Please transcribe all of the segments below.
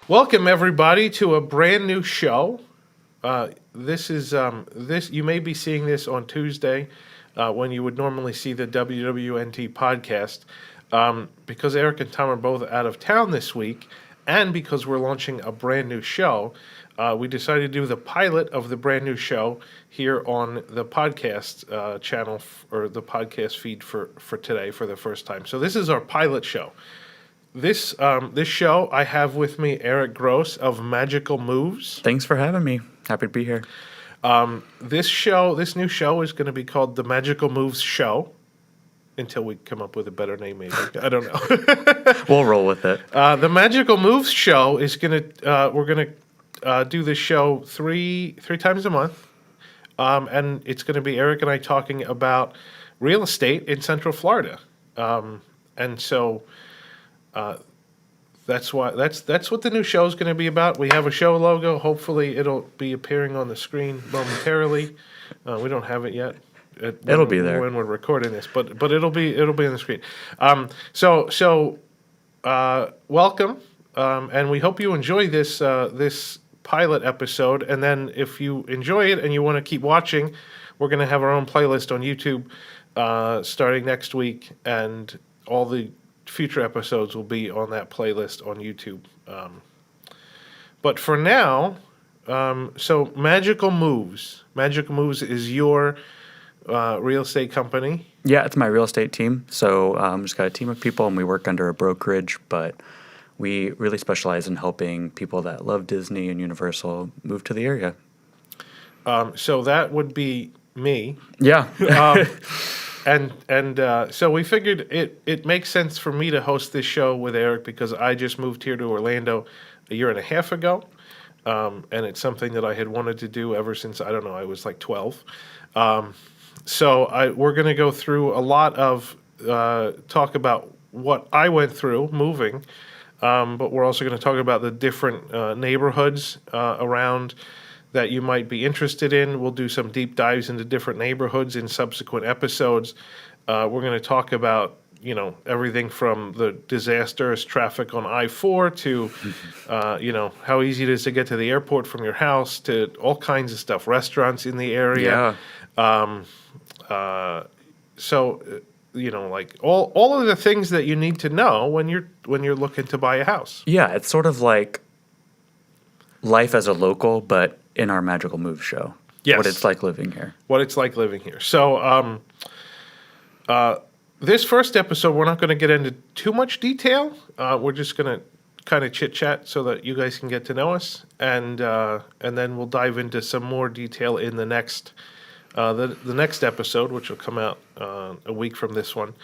Welcome everybody to a brand new show. This you may be seeing this on Tuesday when you would normally see the WDWNT podcast. Because Eric and Tom are both out of town this week, and because we're launching a brand new show, we decided to do the pilot of the brand new show here on the podcast channel or the podcast feed for today for the first time. So this is our pilot show. This show, I have with me Eric Gross of Magical Moves. Thanks for having me. Happy to be here. This new show is going to be called the Magical Moves Show, until we come up with a better name, maybe. I don't know. We'll roll with it. The Magical Moves Show is we're gonna do this show three times a month, and it's going to be Eric and I talking about real estate in Central Florida, and so. That's what the new show is going to be about. We have a show logo. Hopefully, it'll be appearing on the screen momentarily. We don't have it yet. It'll be there when we're recording this, but it'll be on the screen. So welcome, and we hope you enjoy this pilot episode. And then, if you enjoy it and you want to keep watching, we're going to have our own playlist on YouTube starting next week, and all the future episodes will be on that playlist on YouTube. But for now, so Magical Moves is your real estate company. Yeah, it's my real estate team. So just got a team of people, and we work under a brokerage, but we really specialize in helping people that love Disney and Universal move to the area. So that would be me. Yeah. And so we figured it makes sense for me to host this show with Eric because I just moved here to Orlando a year and a half ago, and it's something that I had wanted to do ever since, I don't know, I was like 12. So we're going to go through a lot of talk about what I went through moving, but we're also going to talk about the different neighborhoods around that you might be interested in. We'll do some deep dives into different neighborhoods in subsequent episodes. We're going to talk about, everything from the disastrous traffic on I-4 to, how easy it is to get to the airport from your house, to all kinds of stuff, restaurants in the area. Yeah. Like all of the things that you need to know when you're looking to buy a house. Yeah, it's sort of like life as a local, but in our Magical Move show. Yes. What it's like living here. So this first episode, we're not going to get into too much detail. We're just going to kind of chit-chat so that you guys can get to know us. And then we'll dive into some more detail in the next the next episode, which will come out a week from this one.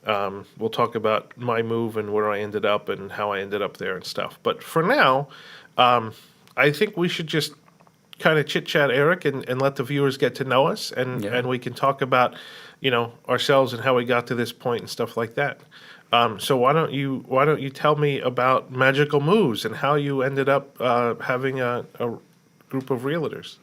We'll talk about my move and where I ended up and how I ended up there and stuff. But for now, I think we should just kind of chit-chat, Eric, and let the viewers get to know us, and we can talk about, ourselves and how we got to this point and stuff like that. So why don't you tell me about Magical Moves and how you ended up having a group of realtors?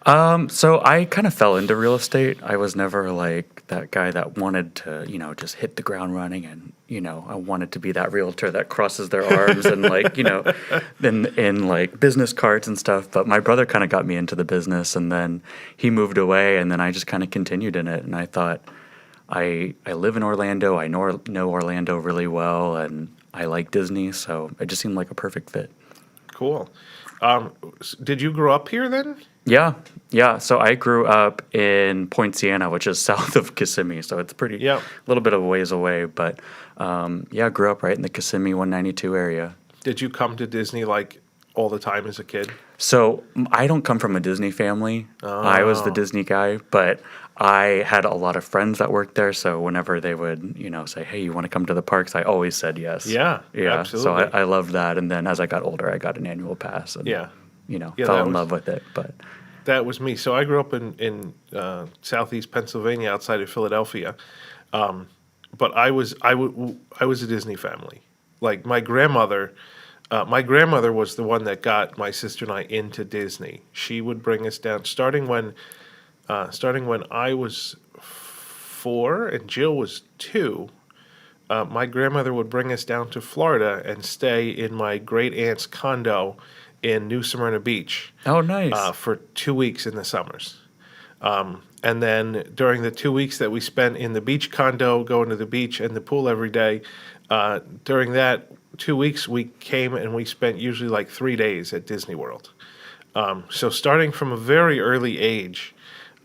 So I kind of fell into real estate. I was never like that guy that wanted to, just hit the ground running, and I wanted to be that realtor that crosses their arms and in like business cards and stuff. But my brother kind of got me into the business, and then he moved away, and then I just kind of continued in it. And I thought, I live in Orlando. I know Orlando really well, and I like Disney, so it just seemed like a perfect fit. Cool. Did you grow up here then? Yeah. So I grew up in Point Siena, which is south of Kissimmee. So it's a little bit of a ways away. But grew up right in the Kissimmee 192 area. Did you come to Disney like all the time as a kid? So I don't come from a Disney family. Oh. I was the Disney guy, but I had a lot of friends that worked there. So whenever they would, say, hey, you want to come to the parks? I always said yes. Yeah, absolutely. So I loved that. And then as I got older, I got an annual pass. And, fell in love with it. But that was me. So I grew up in southeast Pennsylvania, outside of Philadelphia. But I was a Disney family. Like my grandmother was the one that got my sister and I into Disney. She would bring us down, starting when starting when I was 4 and Jill was 2. My grandmother would bring us down to Florida and stay in my great aunt's condo in New Smyrna Beach Oh, nice. for 2 weeks in the summers. And then during the 2 weeks that we spent in the beach condo, going to the beach and the pool every day, during that 2 weeks, we came and we spent usually like 3 days at Disney World. So starting from a very early age,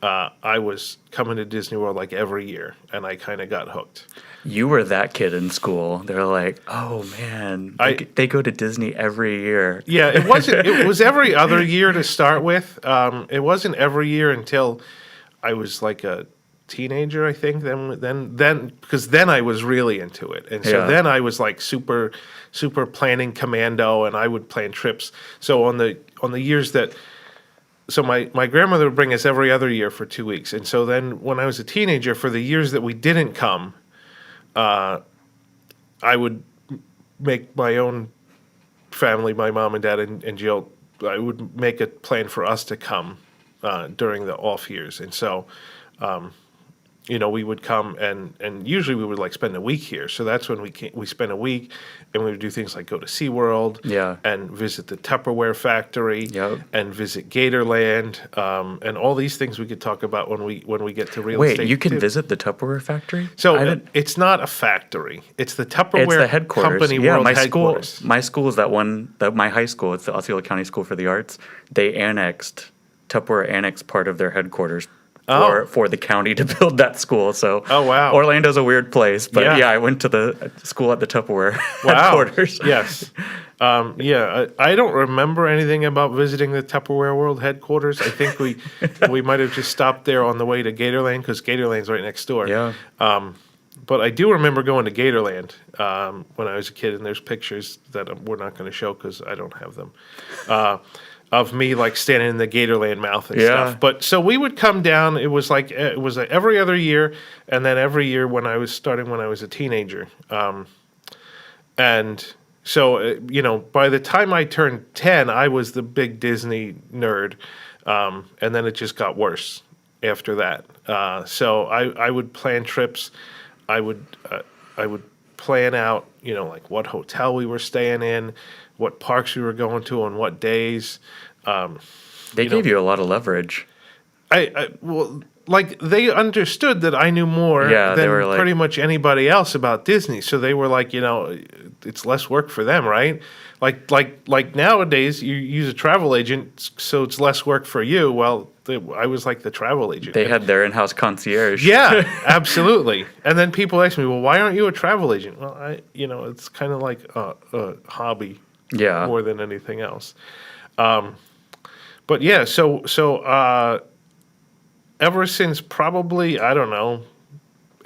I was coming to Disney World like every year, and I kind of got hooked. You were that kid in school. They're like, oh man, they go to Disney every year. Yeah, it wasn't. It was every other year to start with. It wasn't every year until I was like a teenager, I think. Then because then I was really into it, and so Yeah. then I was like super planning commando, and I would plan trips. So on the years that. So my grandmother would bring us every other year for 2 weeks, and so then when I was a teenager, for the years that we didn't come, I would make my own family, my mom and dad and Jill. I would make a plan for us to come during the off years, and so we would come and usually we would like spend a week here. So that's when we spent a week, and we would do things like go to SeaWorld, Yeah. and visit the Tupperware factory, Yep. and visit Gatorland, and all these things we could talk about when we get to real estate. Wait, you can too. visit the Tupperware factory? So I didn't- it's not a factory; it's the Tupperware it's the headquarters. Company Yeah, World my headquarters. school. My school is my high school. It's the Osceola County School for the Arts. They Tupperware annexed part of their headquarters for the county to build that school. So Oh, wow. Orlando's a weird place, but Yeah. yeah, I went to the school at the Tupperware Wow. headquarters. Yes. I don't remember anything about visiting the Tupperware World headquarters. I think we might have just stopped there on the way to Gatorland because Gatorland's right next door. Yeah. But I do remember going to Gatorland when I was a kid, and there's pictures that we're not going to show because I don't have them. Of me like standing in the Gatorland mouth and Yeah. stuff. But so we would come down. It was like every other year, and then every year when I was a teenager. And so by the time I turned 10, I was the big Disney nerd, and then it just got worse after that. So I would plan trips. I would plan out like what hotel we were staying in, what parks we were going to on what days. They gave you a lot of leverage. Well, like they understood that I knew more Yeah, they than were like- pretty much anybody else about Disney. So they were like, it's less work for them, right? Like nowadays, you use a travel agent, so it's less work for you. Well, I was like the travel agent. They had their in-house concierge. Yeah, absolutely. And then people ask me, well, why aren't you a travel agent? Well, it's kind of like a hobby Yeah. more than anything else. But yeah, so ever since probably, I don't know,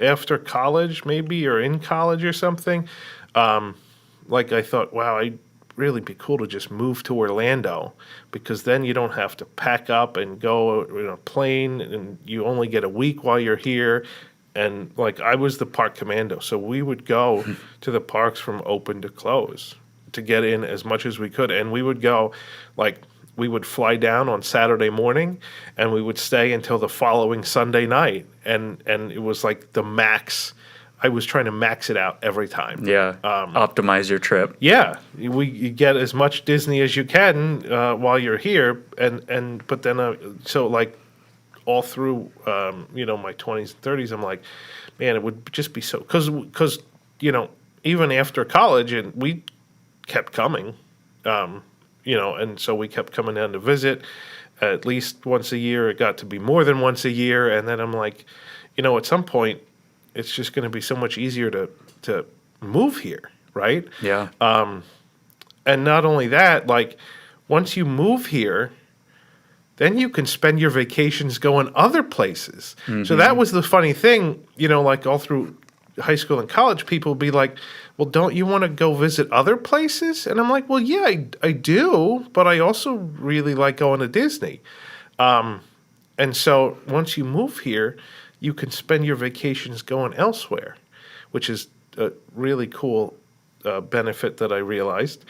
after college maybe, or in college or something, like I thought, wow, I'd really be cool to just move to Orlando, because then you don't have to pack up and go in a plane, and you only get a week while you're here. And like I was the park commando, so we would go to the parks from open to close to get in as much as we could. And we would go, like, we would fly down on Saturday morning, and we would stay until the following Sunday night. And it was like the max. I was trying to max it out every time. Yeah. Optimize your trip. Yeah, you get as much Disney as you can while you're here, but then so like all through my 20s and 30s, I'm like, man, it would just be so because even after college, and we kept coming, and so we kept coming down to visit at least once a year. It got to be more than once a year, and then I'm like, at some point, it's just going to be so much easier to move here, right? Yeah. And not only that, like once you move here, then you can spend your vacations going other places. So that was the funny thing, like all through high school and college, people would be like, well, don't you want to go visit other places? And I'm like, well, yeah, I do, but I also really like going to Disney. And so once you move here, you can spend your vacations going elsewhere, which is a really cool benefit that I realized.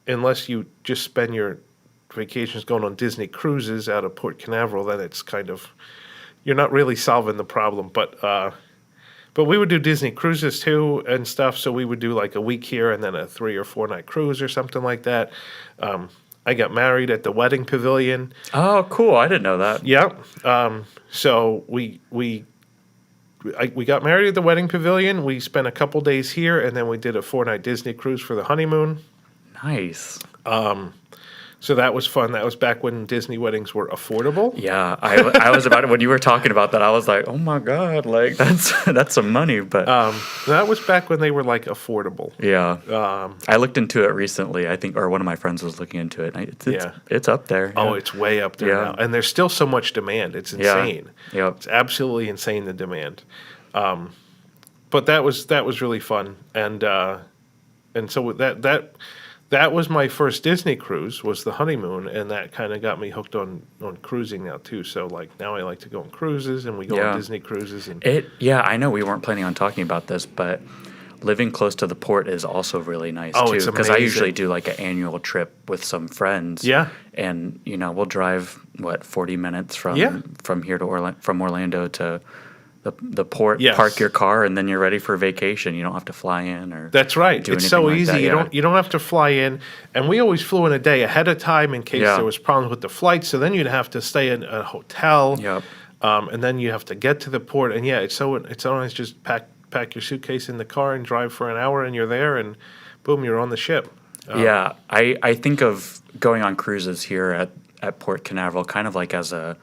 Unless you just spend your vacations going on Disney cruises out of Port Canaveral, then it's kind of, you're not really solving the problem. But we would do Disney cruises too and stuff. So we would do like a week here and then a 3 or 4 night cruise or something like that. I got married at the wedding pavilion. Oh, cool. I didn't know that. Yep. So we got married at the wedding pavilion. We spent a couple days here, and then we did a 4-night Disney cruise for the honeymoon. Nice. So that was fun. That was back when Disney weddings were affordable. Yeah, I was about it when you were talking about that. I was like, oh my god, like that's some money. But that was back when they were like affordable. Yeah, I looked into it recently. I think, or one of my friends was looking into it. It's up there. Oh, Yeah. it's way up there Yeah. now, and there's still so much demand. It's insane. Yeah. Yep. It's absolutely insane, the demand. But that was really fun, and so that was my first Disney cruise, was the honeymoon, and that kind of got me hooked on cruising now too. So like now I like to go on cruises, and we go on Disney cruises. And I know we weren't planning on talking about this, but living close to the port is also really nice Oh, too. it's Because I amazing. usually do like an annual trip with some friends. Yeah. And we'll drive 40 minutes from here to from Orlando to the port, Yes. park your car, and then you're ready for vacation. You don't have to fly in or That's right. do It's anything so like easy. that, yeah. You don't have to fly in, and we always flew in a day ahead of time in case Yeah. there was problems with the flight. So then you'd have to stay in a hotel, Yep. And then you have to get to the port. And it's so nice. Just pack your suitcase in the car and drive for an hour, and you're there, and boom, you're on the ship. Yeah, I think of going on cruises here at Port Canaveral kind of like as a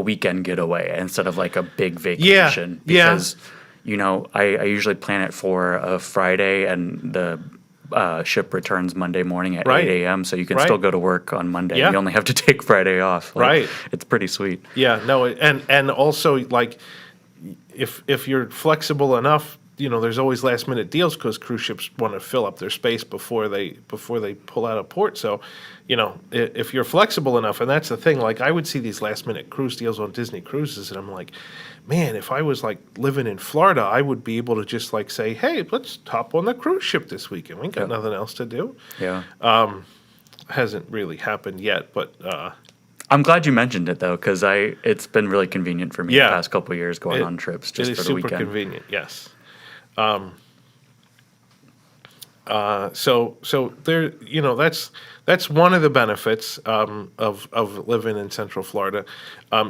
weekend getaway instead of like a big vacation. Yeah. Because, I usually plan it for a Friday, and the ship returns Monday morning at Right. 8 a.m. So you can Right. still go to work on Monday. Yeah. You only have to take Friday off. Like, Right. It's pretty sweet. Yeah, no, and also like if you're flexible enough, there's always last minute deals because cruise ships want to fill up their space before they pull out of port. So, if you're flexible enough, and that's the thing. Like I would see these last minute cruise deals on Disney cruises, and I'm like, man, if I was like living in Florida, I would be able to just like say, hey, let's hop on the cruise ship this weekend. We ain't got Yep. nothing else to do. Yeah. Hasn't really happened yet, but I'm glad you mentioned it though, because it's been really convenient for me Yeah. the past couple of years going on trips just it is for the super weekend. convenient. Yes. So there, that's one of the benefits of living in Central Florida.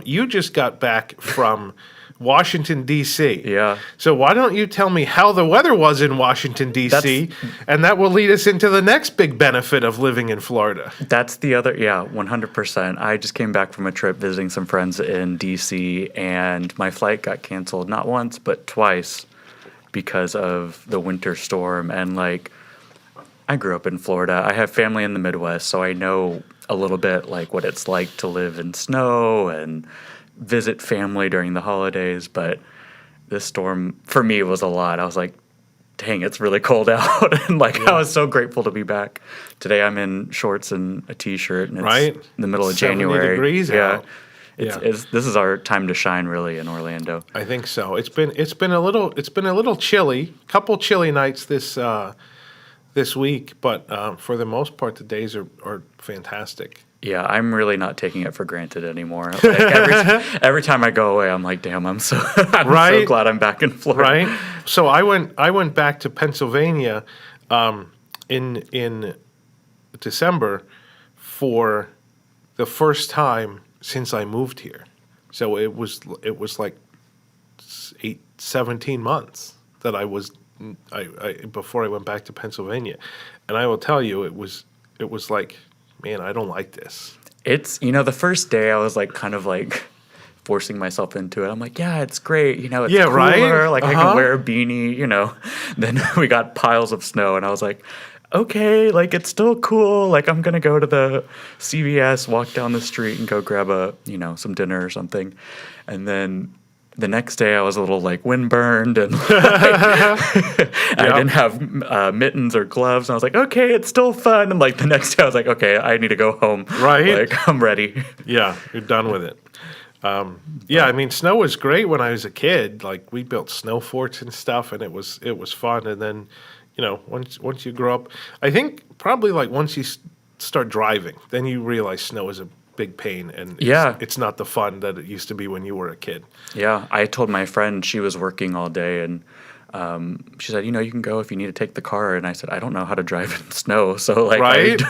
You just got back from Washington D.C. Yeah. So why don't you tell me how the weather was in Washington D.C. and that will lead us into the next big benefit of living in Florida. That's the other, 100%. I just came back from a trip visiting some friends in DC, and my flight got canceled not once, but twice because of the winter storm. And like, I grew up in Florida. I have family in the Midwest, so I know a little bit like what it's like to live in snow and visit family during the holidays. But this storm for me was a lot. I was like, dang, it's really cold out. And like, I was so grateful to be back. Today I'm in shorts and a t-shirt, and it's Right. in the middle of 70 January. degrees out. This is our time to shine really in Orlando. I think so. It's been a little chilly. Couple chilly nights this week, but for the most part, the days are fantastic. Yeah, I'm really not taking it for granted anymore. Like every time I go away, I'm like, damn, I'm so so Right. glad I'm back in Florida. Right. So I went back to Pennsylvania in December for the first time since I moved here. So it was like 17 months that I before I went back to Pennsylvania, and I will tell you, it was like, man, I don't like this. It's, the first day I was like kind of like forcing myself into it. I'm like, yeah, it's great. It's Yeah, cooler. right? Like I Uh-huh. can wear a beanie, Then we got piles of snow, and I was like, okay, like it's still cool. Like I'm going to go to the CVS, walk down the street and go grab some dinner or something. And then the next day I was a little like windburned, and I didn't have mittens or gloves. And I was like, okay, it's still fun. And like the next day I was like, okay, I need to go home. Right. Like I'm ready. Yeah, you're done with it. I mean, snow was great when I was a kid. Like we built snow forts and stuff, and it was fun. And then, once you grow up, I think probably like once you start driving. Then you realize snow is a big pain, and it's not the fun that it used to be when you were a kid. Yeah, I told my friend, she was working all day, and she said, you can go if you need to take the car. And I said, I don't know how to drive in snow, so like, Right?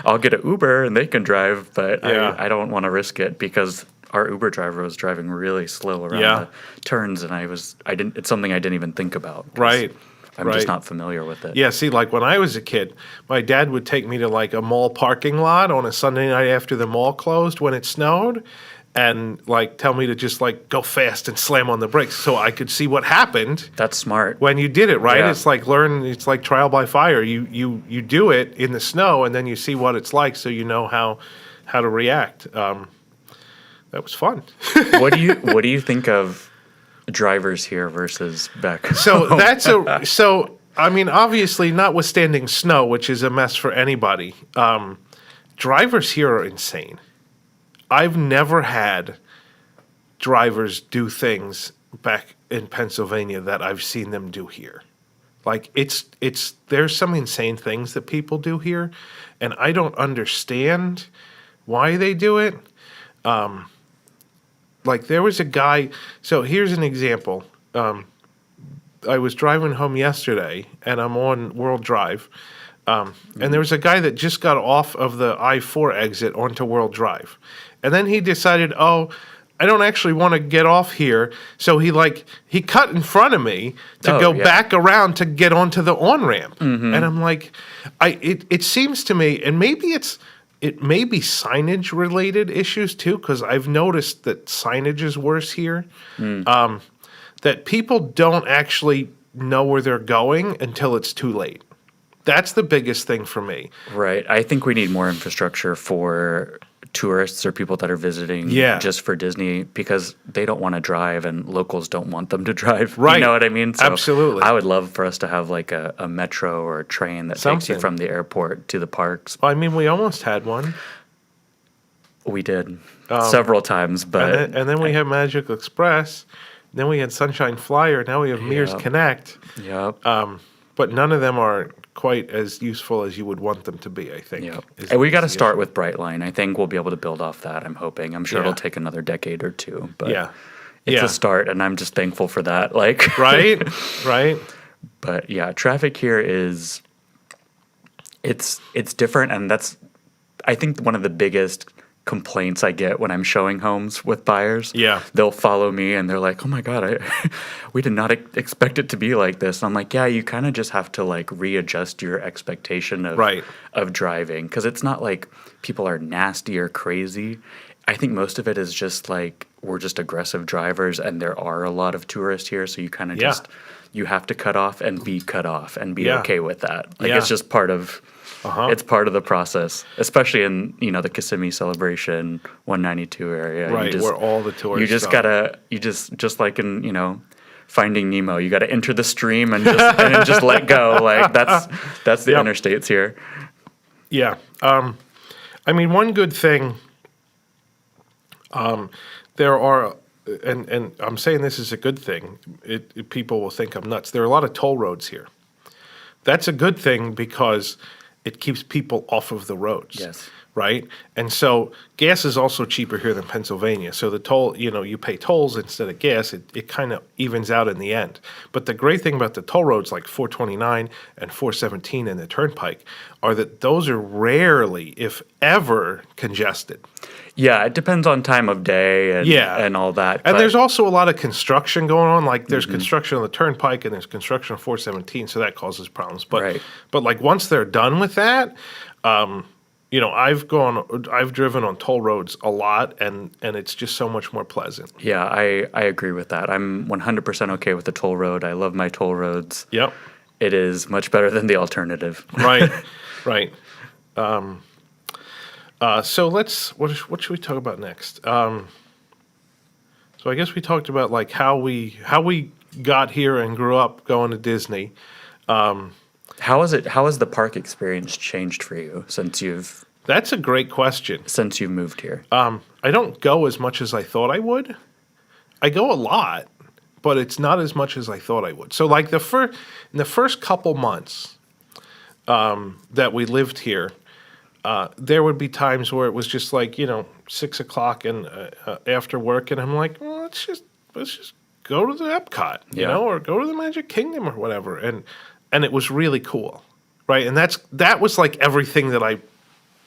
I'll get an Uber and they can drive, but Yeah. I don't want to risk it because our Uber driver was driving really slow around Yeah. the turns, and it's something I didn't even think about. 'Cause Right. I'm just not familiar with it. Yeah, see, like when I was a kid, my dad would take me to like a mall parking lot on a Sunday night after the mall closed when it snowed, and like tell me to just like go fast and slam on the brakes so I could see what happened That's smart. when you did it, right? Yeah. It's like trial by fire. You do it in the snow, and then you see what it's like, so you know how to react. That was fun. What do you think of drivers here versus back home? So I mean, obviously, notwithstanding snow, which is a mess for anybody, drivers here are insane. I've never had drivers do things back in Pennsylvania that I've seen them do here. Like there's some insane things that people do here, and I don't understand why they do it. Like there was a guy. So here's an example. I was driving home yesterday, and I'm on World Drive, and there was a guy that just got off of the I-4 exit onto World Drive, and then he decided, I don't actually want to get off here, so he cut in front of me to go back around to get onto the on-ramp, and I'm like, it seems to me, and maybe it may be signage related issues too, because I've noticed that signage is worse here. That people don't actually know where they're going until it's too late. That's the biggest thing for me. Right. I think we need more infrastructure for tourists or people that are visiting just for Disney, because they don't want to drive and locals don't want them to drive. Right. You know what I mean? So absolutely. I would love for us to have like a metro or a train that takes you from the airport to the parks. I mean, we almost had one. We did several times, but and then we had Magic Express. Then we had Sunshine Flyer. Now we have Mears Connect. Yep. But none of them are quite as useful as you would want them to be, I think. Yep. And we got to start with Brightline. I think we'll be able to build off that, I'm hoping. I'm sure it'll take another decade or two. But it's a start, and I'm just thankful for that. Like Right. But yeah, traffic here is it's different, and that's I think one of the biggest complaints I get when I'm showing homes with buyers. Yeah. They'll follow me and they're like, "Oh my God, we did not expect it to be like this." And I'm like, "Yeah, you kind of just have to like readjust your expectation of driving, because it's not like people are nasty or crazy. I think most of it is just like we're just aggressive drivers, and there are a lot of tourists here, so you kind of just you have to cut off and be cut off and be okay with that. Like it's just part of it's part of the process, especially in the Kissimmee Celebration 192 area. Right, where all the tourists. You just gotta just like in Finding Nemo, you gotta enter the stream and just let go. Like that's the interstates here. Yeah, I mean, one good thing. There are, and I'm saying this is a good thing. People will think I'm nuts. There are a lot of toll roads here. That's a good thing because it keeps people off of the roads. Yes. Right? And so gas is also cheaper here than Pennsylvania. So the toll, you pay tolls instead of gas. It kind of evens out in the end. But the great thing about the toll roads like 429 and 417 and the Turnpike are that those are rarely, if ever, congested. Yeah, it depends on time of day and all that. And there's also a lot of construction going on. Like there's construction on the Turnpike and there's construction on 417, so that causes problems. But like once they're done with that, I've driven on toll roads a lot, and it's just so much more pleasant. Yeah, I agree with that. I'm 100% okay with the toll road. I love my toll roads. Yep. It is much better than the alternative. Right. So what should we talk about next? So I guess we talked about like how we got here and grew up going to Disney. How has the park experience changed for you since you've? That's a great question. Since you've moved here, I don't go as much as I thought I would. I go a lot, but it's not as much as I thought I would. So like in the first couple months that we lived here, there would be times where it was just like 6 o'clock and after work, and I'm like, well, let's just go to the Epcot, or go to the Magic Kingdom or whatever, and it was really cool, right? And that was like everything that I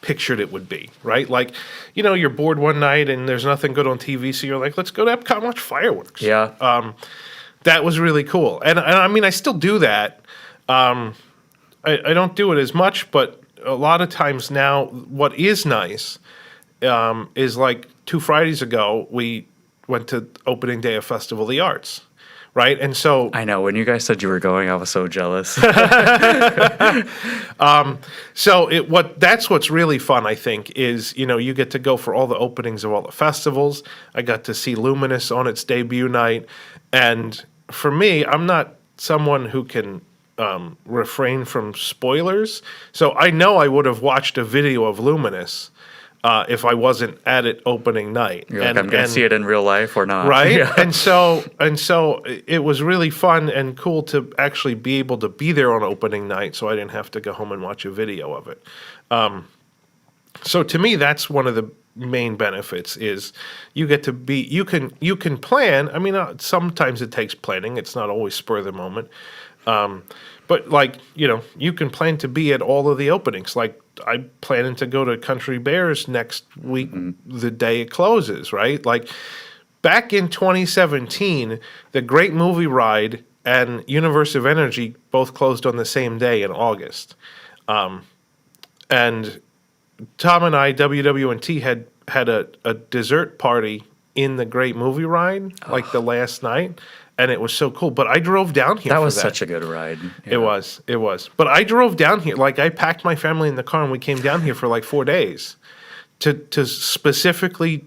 pictured it would be, right? Like, you're bored one night and there's nothing good on TV, so you're like, let's go to Epcot and watch fireworks. Yeah. That was really cool, and I mean, I still do that. I don't do it as much, but a lot of times now, what is nice is like 2 Fridays ago, we went to opening day of Festival of the Arts, right? And so I know, when you guys said you were going, I was so jealous. That's what's really fun, I think, is you get to go for all the openings of all the festivals. I got to see Luminous on its debut night, and for me, I'm not someone who can refrain from spoilers. So I know I would have watched a video of Luminous if I wasn't at it opening night. You're like, I'm going to see it in real life or not. Right? Yeah. And so it was really fun and cool to actually be able to be there on opening night, so I didn't have to go home and watch a video of it. So to me, that's one of the main benefits is you get to be, you can plan. I mean, sometimes it takes planning. It's not always spur of the moment. But like, you can plan to be at all of the openings. Like I'm planning to go to Country Bears next week, the day it closes, right? Like back in 2017, the Great Movie Ride and Universe of Energy both closed on the same day in August. And Tom and I, WDWNT, had a dessert party in the Great Movie Ride, like the last night, and it was so cool. But I drove down here. That was such a good ride. Yeah. It was. But I drove down here, like I packed my family in the car, and we came down here for like 4 days to specifically,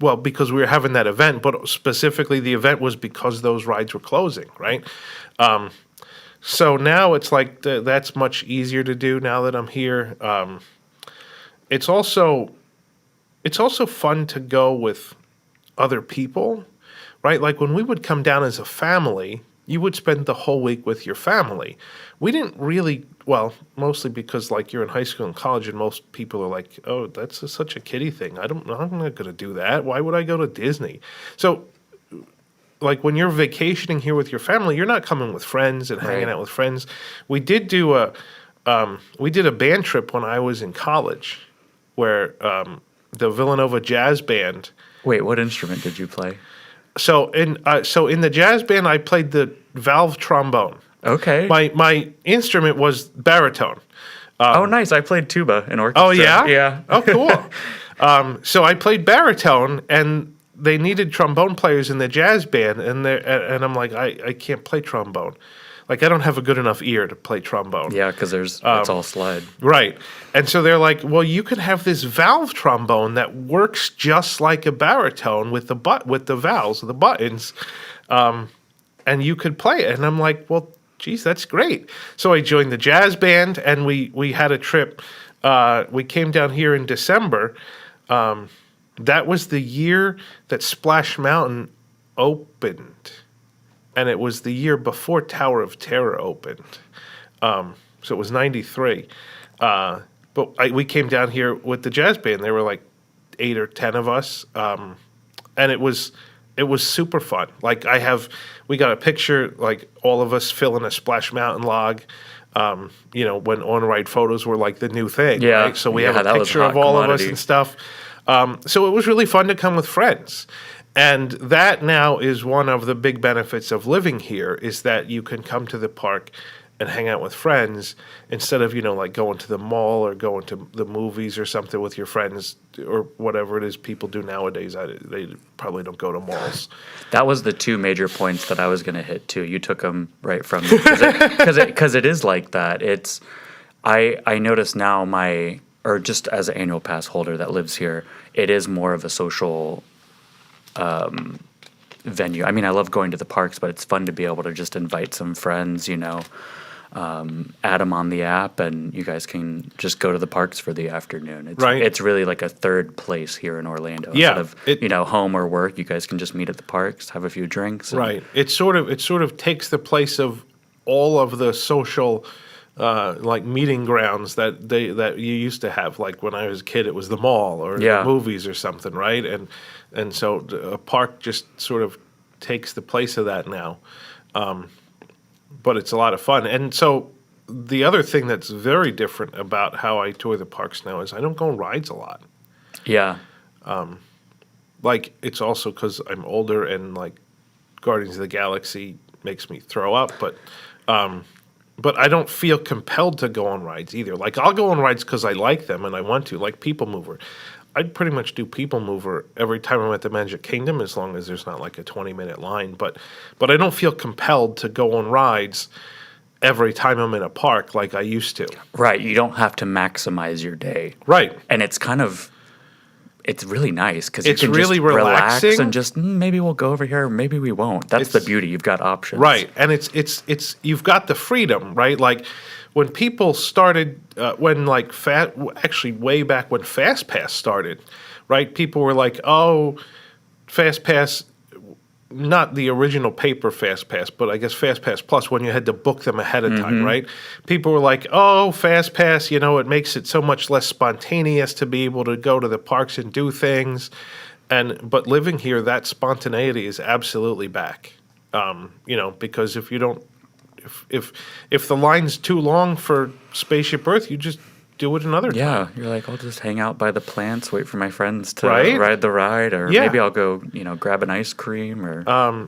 well, because we were having that event, but specifically the event was because those rides were closing, right? So now it's like that's much easier to do now that I'm here. It's also fun to go with other people, right? Like when we would come down as a family, you would spend the whole week with your family. We didn't really, well, mostly because like you're in high school and college and most people are like, oh, that's such a kiddie thing. I'm not going to do that. Why would I go to Disney? So like when you're vacationing here with your family, you're not coming with friends and hanging out with friends. We did do a band trip when I was in college where the Villanova Jazz Band. Wait, what instrument did you play? So in the jazz band, I played the valve trombone. Okay. My instrument was baritone. Oh, nice. I played tuba in orchestra. Oh, yeah? Yeah. Oh, cool. So I played baritone, and they needed trombone players in the jazz band, and I'm like, I can't play trombone. Like, I don't have a good enough ear to play trombone. Yeah, because it's all slide. Right. And so they're like, well, you could have this valve trombone that works just like a baritone with the valves, the buttons, and you could play it. And I'm like, well, geez, that's great. So I joined the jazz band, and we had a trip. We came down here in December. That was the year that Splash Mountain opened. And it was the year before Tower of Terror opened. So it was 93. But we came down here with the jazz band. There were like 8 or 10 of us. And it was super fun. Like we got a picture, like all of us filling a Splash Mountain log, when on-ride photos were like the new thing. Yeah. Right? So we have a picture of all of us and stuff. So it was really fun to come with friends. And that now is one of the big benefits of living here is that you can come to the park and hang out with friends instead of, like going to the mall or going to the movies or something with your friends or whatever it is people do nowadays. They probably don't go to malls. That was the 2 major points that I was going to hit too. You took them right from me because it is like that. It's I notice now or just as an annual pass holder that lives here, it is more of a social venue. I mean, I love going to the parks, but it's fun to be able to just invite some friends, add them on the app, and you guys can just go to the parks for the afternoon. It's really like a third place here in Orlando. Yeah, instead of home or work, you guys can just meet at the parks, have a few drinks. Right. It sort of takes the place of all of the social like meeting grounds that you used to have. Like when I was a kid, it was the mall or Yeah. the movies or something, right? And so a park just sort of takes the place of that now. But it's a lot of fun. And so the other thing that's very different about how I tour the parks now is I don't go on rides a lot. Yeah. Like, it's also because I'm older and, like, Guardians of the Galaxy makes me throw up, but I don't feel compelled to go on rides either. Like, I'll go on rides because I like them and I want to, like People Mover. I'd pretty much do People Mover every time I'm at the Magic Kingdom as long as there's not, like, a 20-minute line. But I don't feel compelled to go on rides every time I'm in a park like I used to. Right. You don't have to maximize your day. Right. And it's really nice because you It's can really just relax relaxing. and just maybe we'll go over here, maybe we won't. That's the beauty. You've got options. Right, and it's you've got the freedom, right? Like when people started, when like actually way back when Fast Pass started, right? People were like, "Oh, Fast Pass." Not the original paper Fast Pass, but I guess Fast Pass Plus when you had to book them ahead of time, right? People were like, "Oh, Fast Pass, it makes it so much less spontaneous to be able to go to the parks and do things." But living here, that spontaneity is absolutely back. Because if you don't, if the line's too long for Spaceship Earth, you just do it another time. Yeah, you're like, I'll just hang out by the plants, wait for my friends to Right? ride the ride, or Yeah. maybe I'll go, grab an ice cream, or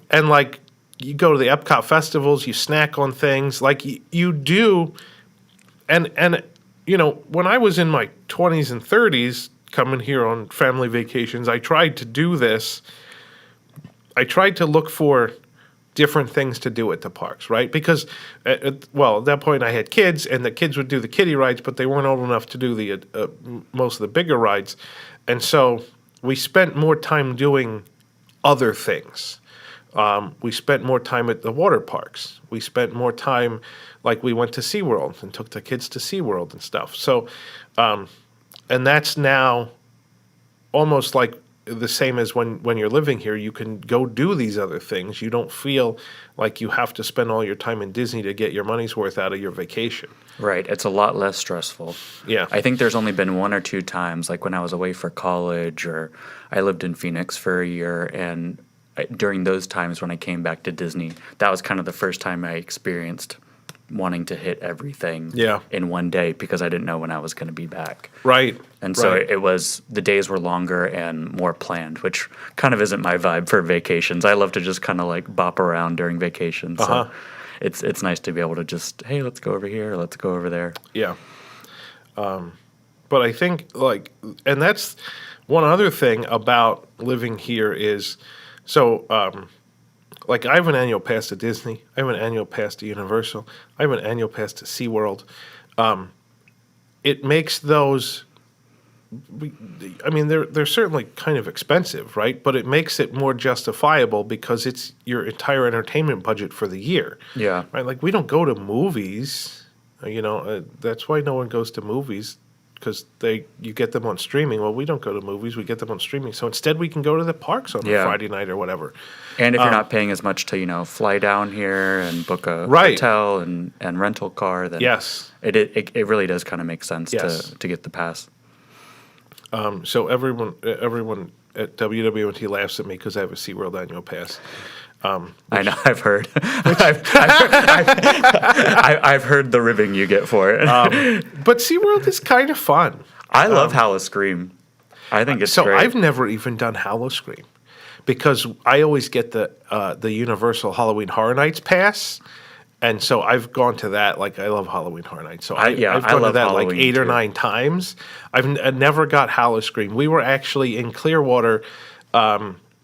And like you go to the Epcot festivals, you snack on things like you do. And when I was in my 20s and 30s coming here on family vacations, I tried to do this. I tried to look for different things to do at the parks, right? Because, at that point I had kids, and the kids would do the kiddie rides, but they weren't old enough to do the most of the bigger rides. And so we spent more time doing other things. We spent more time at the water parks. We spent more time, like we went to SeaWorld and took the kids to SeaWorld and stuff. So, and that's now almost like the same as when you're living here. You can go do these other things. You don't feel like you have to spend all your time in Disney to get your money's worth out of your vacation. right. It's a lot less stressful. Yeah. I think there's only been one or two times, like when I was away for college, or I lived in Phoenix for a year, and during those times when I came back to Disney, that was kind of the first time I experienced wanting to hit everything Yeah. in one day because I didn't know when I was going to be back. Right. And so right. it was, the days were longer and more planned, which kind of isn't my vibe for vacations. I love to just kind of like bop around during vacations. Uh-huh. So it's nice to be able to just, hey, let's go over here, let's go over there. Yeah. But I think, like, and that's one other thing about living here is, so, like, I have an annual pass to Disney. I have an annual pass to Universal. I have an annual pass to SeaWorld. It makes those, I mean, they're certainly kind of expensive, right? But it makes it more justifiable because it's your entire entertainment budget for the year. Yeah. Right? Like, we don't go to movies. That's why no one goes to movies, because you get them on streaming. Well, we don't go to movies. We get them on streaming. So instead, we can go to the parks on a Yeah. Friday night or whatever. And if you're not paying as much to, fly down here and book a Right. hotel and rental car, then Yes. it really does kind of make sense Yes. to get the pass. So everyone at WDWNT laughs at me because I have a SeaWorld annual pass. I know, I've heard. I've heard the ribbing you get for it. But SeaWorld is kind of fun. I love Howl-O-Scream. I think it's So great. I've never even done Howl-O-Scream because I always get the Universal Halloween Horror Nights pass. And so I've gone to that. Like, I love Halloween Horror Nights. So I've gone to love that like Halloween 8 or too. 9 times. I never got Howl-O-Scream. We were actually in Clearwater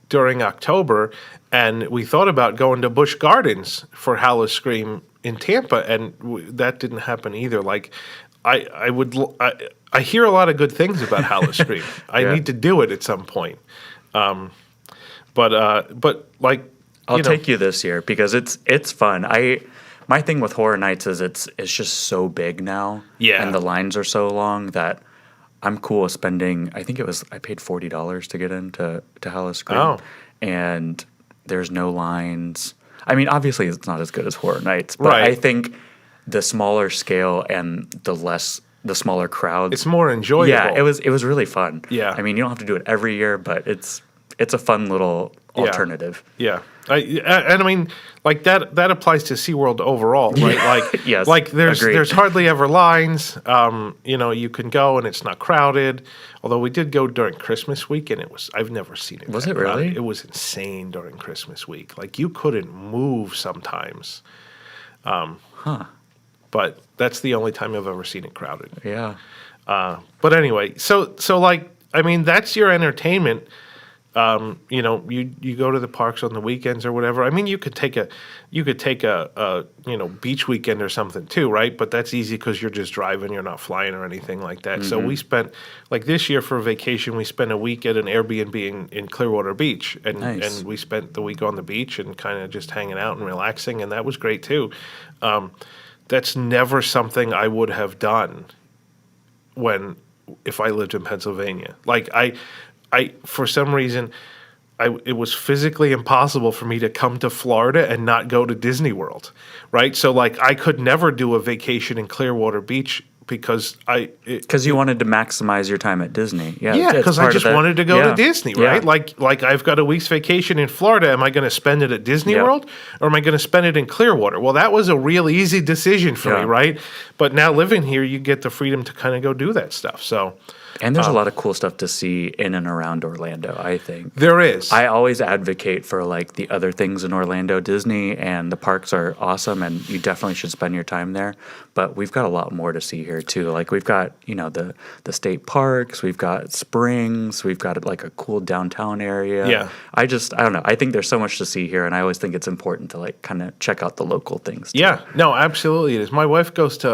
during October, and we thought about going to Busch Gardens for Howl-O-Scream in Tampa, and that didn't happen either. Like, I hear a lot of good things about Howl-O-Scream. I Yeah. need to do it at some point. But like, I'll take you this year because it's fun. My thing with Horror Nights is it's just so big now. Yeah. And the lines are so long that I'm cool with spending, I paid $40 to get into Howl-O-Scream. Oh. And there's no lines. I mean, obviously it's not as good as Horror Nights, but Right. I think the smaller scale and the smaller crowds. It's more enjoyable. Yeah, it was really fun. Yeah. I mean, you don't have to do it every year, but it's a fun little alternative. Yeah. And I mean, like that applies to SeaWorld overall, right? Like, Yes, like agreed. there's hardly ever lines. You can go and it's not crowded. Although we did go during Christmas week, and I've never seen it. Was that it really? crowded. It was insane during Christmas week. Like you couldn't move sometimes. But that's the only time I've ever seen it crowded. Yeah. But anyway, so like, I mean, that's your entertainment. You go to the parks on the weekends or whatever. I mean, you could take a beach weekend or something too, right? But that's easy because you're just driving, you're not flying or anything like that. So we spent, like this year for vacation, we spent a week at an Airbnb in Clearwater Beach, and Nice. and we spent the week on the beach and kind of just hanging out and relaxing, and that was great too. That's never something I would have done if I lived in Pennsylvania. Like I for some reason, it was physically impossible for me to come to Florida and not go to Disney World, right? So like I could never do a vacation in Clearwater Beach because Because you wanted to maximize your time at Disney. Yeah, yeah, it's because I part of just the- wanted to go yeah, to Disney, yeah. right? Like I've got a week's vacation in Florida. Am I going to spend it at Disney Yeah. World, or am I going to spend it in Clearwater? Well, that was a real easy decision for me, Yeah. right? But now living here, you get the freedom to kind of go do that stuff. So And there's a lot of cool stuff to see in and around Orlando, I think. there is. I always advocate for like the other things in Orlando. Disney and the parks are awesome, and you definitely should spend your time there. But we've got a lot more to see here too. Like we've got the state parks, we've got springs, we've got like a cool downtown area. Yeah. I don't know. I think there's so much to see here, and I always think it's important to like kind of check out the local things. Too. Yeah, no, absolutely it is. My wife goes to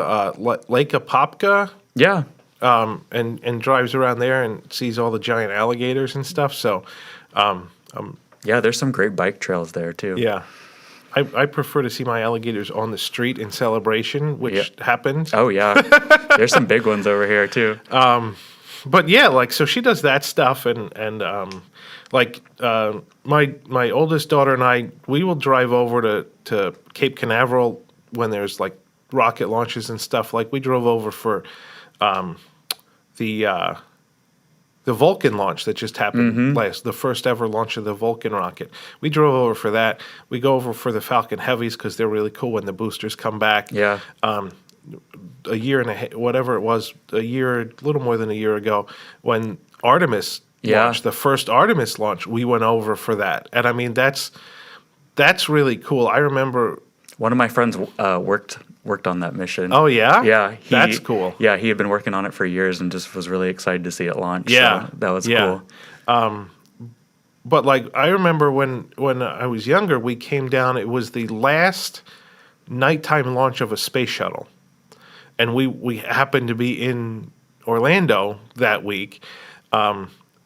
Lake Apopka Yeah. and drives around there and sees all the giant alligators and stuff. So, Yeah, there's some great bike trails there too. yeah, I prefer to see my alligators on the street in Celebration, which happened. Oh yeah. There's some big ones over here too. But yeah, like so she does that stuff, and my oldest daughter and I, we will drive over to Cape Canaveral when there's like rocket launches and stuff. Like we drove over for the Vulcan launch that just happened the first ever launch of the Vulcan rocket. We drove over for that. We go over for the Falcon Heavies because they're really cool when the boosters come back. Yeah. A year and a half, whatever it was, a little more than a year ago, when Artemis launched, the first Artemis launch, we went over for that. And I mean, that's really cool. I remember. One of my friends worked on that mission. Oh yeah, Yeah, that's cool. Yeah, he had been working on it for years and just was really excited to see it launch. Yeah, so that was yeah. cool. But like I remember when I was younger, we came down. It was the last nighttime launch of a space shuttle, and we happened to be in Orlando that week.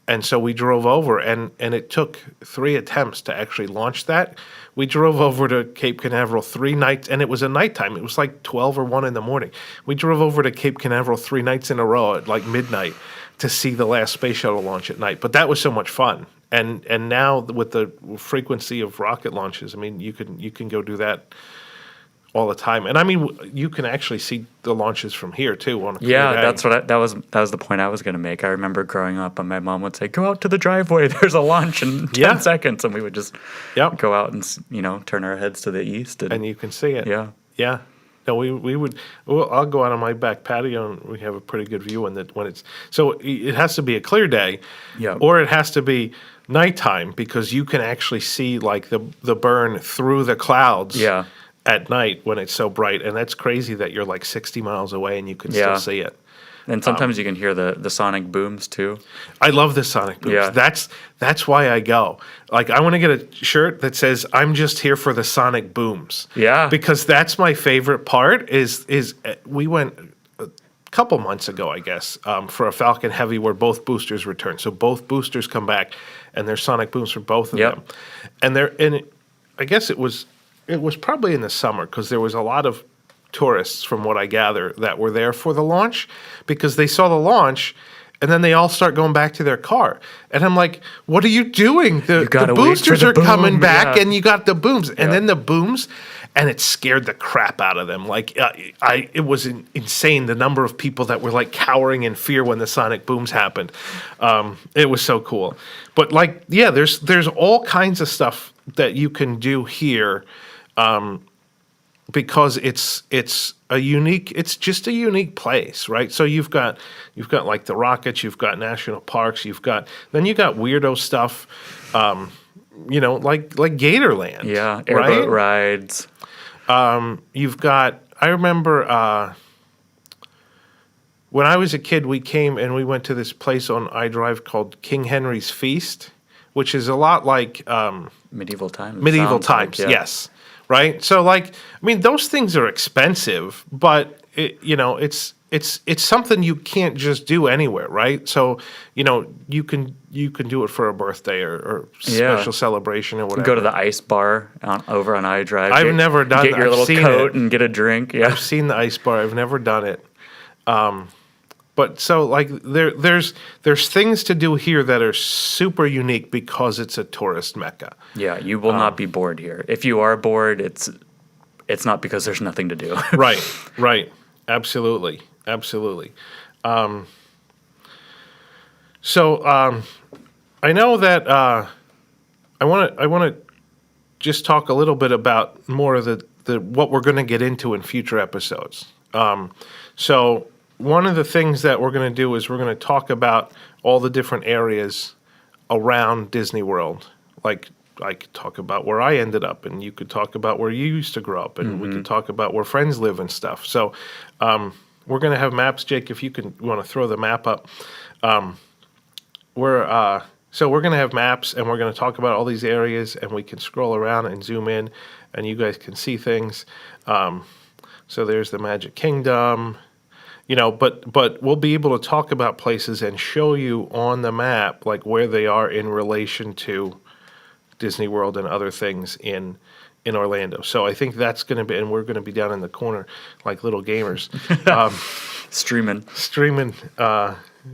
And so we drove over, and it took 3 attempts to actually launch that. We drove over to Cape Canaveral 3 nights, and it was a nighttime. It was like 12 or 1 in the morning. We drove over to Cape Canaveral 3 nights in a row at like midnight to see the last space shuttle launch at night. But that was so much fun. And now with the frequency of rocket launches, I mean, you can go do that all the time. And I mean, you can actually see the launches from here too on a clear Yeah, day. that's what that was the point I was going to make. I remember growing up, and my mom would say, "Go out to the driveway. There's a launch in 10 seconds," and we would just go out and turn our heads to the east, and you can see it. yeah. No, we would. Well, I'll go out on my back patio, and we have a pretty good view when it's. So it has to be a clear day, or it has to be nighttime because you can actually see like the burn through the clouds. Yeah. At night when it's so bright, and that's crazy that you're like 60 miles away and you can still see it. And sometimes you can hear the sonic booms too. I love the sonic booms. Yeah. That's why I go. Like I want to get a shirt that says "I'm just here for the sonic booms." Yeah. Because that's my favorite part. Is we went a couple months ago, I guess, for a Falcon Heavy where both boosters return. So both boosters come back, and there's sonic booms for both of them. And I guess it was probably in the summer because there was a lot of tourists, from what I gather, that were there for the launch because they saw the launch and then they all start going back to their car. And I'm like, what are you doing? The gotta wait for boosters the are coming boom, back yeah. and you got the booms. And then the booms and it scared the crap out of them. Like it was insane the number of people that were like cowering in fear when the sonic booms happened. It was so cool. But like, yeah, there's all kinds of stuff that you can do here. Because it's just a unique place, right? So you've got like the Rockets, you've got national parks, you got weirdo stuff, like Gatorland, airboat rides. I remember when I was a kid, we came and we went to this place on I-Drive called King Henry's Feast, which is a lot like Medieval times. Medieval times, yes. Right? So, like, I mean, those things are expensive, but, it's something you can't just do anywhere, right? So, you can do it for a birthday or special celebration or whatever. Go to the ice bar over on iDrive. I've never done that. Get your little coat and get a drink. Yeah. I've seen the ice bar. I've never done it. But so like there's things to do here that are super unique because it's a tourist mecca. Yeah, you will not be bored here. If you are bored, it's not because there's nothing to do. Right. Absolutely. So I know that I want to just talk a little bit about more of the what we're going to get into in future episodes. So one of the things that we're going to do is we're going to talk about all the different areas around Disney World. Like I could talk about where I ended up, and you could talk about where you used to grow up, and we could talk about where friends live and stuff. So we're going to have maps. Jake, if you want to throw the map up. So we're going to have maps, and we're going to talk about all these areas, and we can scroll around and zoom in, and you guys can see things. So there's the Magic Kingdom. But we'll be able to talk about places and show you on the map like where they are in relation to Disney World and other things in Orlando. So I think that's going to be, and we're going to be down in the corner like little gamers, streaming.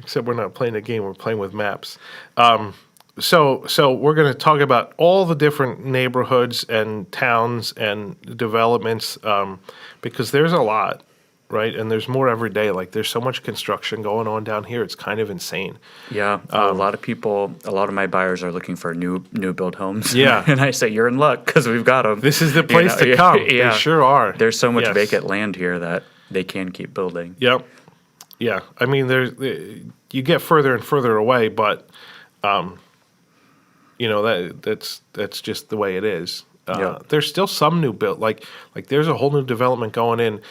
Except we're not playing a game; we're playing with maps. So we're going to talk about all the different neighborhoods and towns and developments because there's a lot. Right, and there's more every day. Like there's so much construction going on down here; it's kind of insane. Yeah, a lot of my buyers are looking for new build homes. Yeah, and I say you're in luck because we've got them. This is the place to come. Yeah, they sure are. There's so much vacant land here that they can keep building. Yep. Yeah, I mean, you get further and further away, but that's just the way it is. There's still some new build. Like there's a whole new development going in.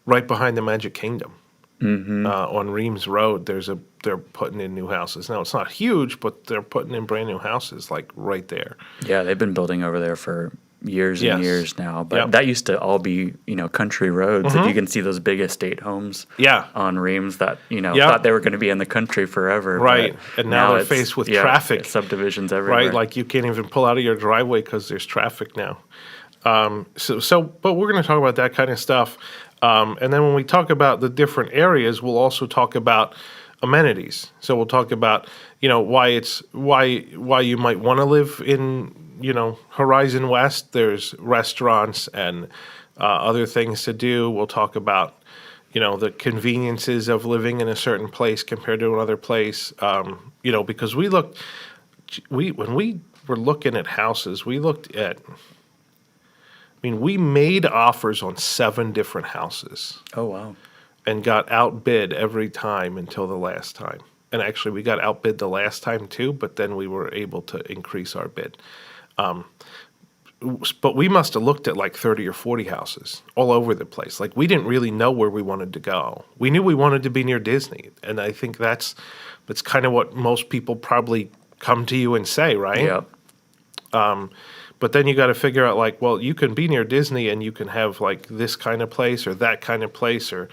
Right behind the Magic Kingdom, on Reams Road, they're putting in new houses. Now it's not huge, but they're putting in brand new houses like right there. Yeah, they've been building over there for years and years now. But that used to all be country roads. If you can see those big estate homes, on Reams that thought they were going to be in the country forever. Right, and now they're faced with traffic, subdivisions everywhere. Right, like you can't even pull out of your driveway because there's traffic now. But we're going to talk about that kind of stuff. And then when we talk about the different areas, we'll also talk about amenities. So we'll talk about, why you might want to live in, Horizon West. There's restaurants and other things to do. We'll talk about, the conveniences of living in a certain place compared to another place. Because when we were looking at houses, we looked at, we made offers on 7 different houses. Oh, wow. And got outbid every time until the last time. And actually, we got outbid the last time too, but then we were able to increase our bid. But we must have looked at like 30 or 40 houses all over the place. Like, we didn't really know where we wanted to go. We knew we wanted to be near Disney. And I think that's kind of what most people probably come to you and say, right? Yeah. But then you got to figure out, like, well, you can be near Disney and you can have, like, this kind of place or that kind of place or,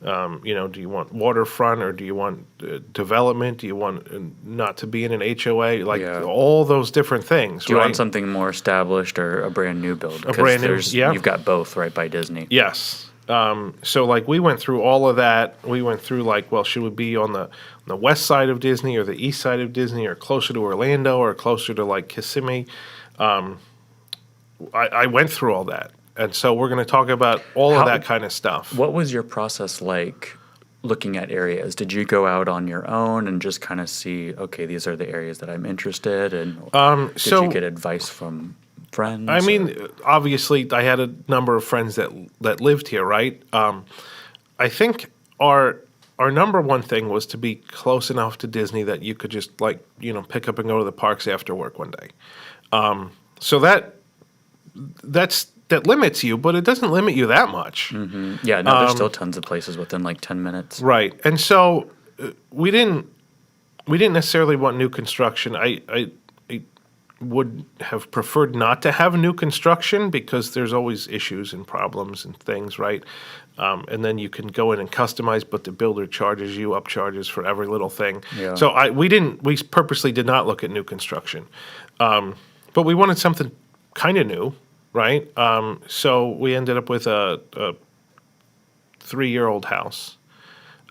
do you want waterfront or do you want development? Do you want not to be in an HOA? Like, all those different things, Do you want something more established or a brand new build? A brand new, You've got both, right, by Disney. Yes. So, like, we went through all of that. We went through, like, well, should we be on the west side of Disney or the east side of Disney or closer to Orlando or closer to, like, Kissimmee? I went through all that. And so we're going to talk about all How- of that kind of stuff. What was your process like looking at areas? Did you go out on your own and just kind of see, okay, these are the areas that I'm interested in? Did so- you get advice from friends? I mean, obviously, I had a number of friends that lived here, right? I think our number one thing was to be close enough to Disney that you could just pick up and go to the parks after work one day. So that limits you, but it doesn't limit you that much. Yeah, no, there's still tons of places within like 10 minutes. Right. And so we didn't necessarily want new construction. I would have preferred not to have new construction because there's always issues and problems and things, right? And then you can go in and customize, but the builder charges you upcharges for every little thing. Yeah. So we purposely did not look at new construction. But we wanted something kind of new, right? So we ended up with a 3-year-old house,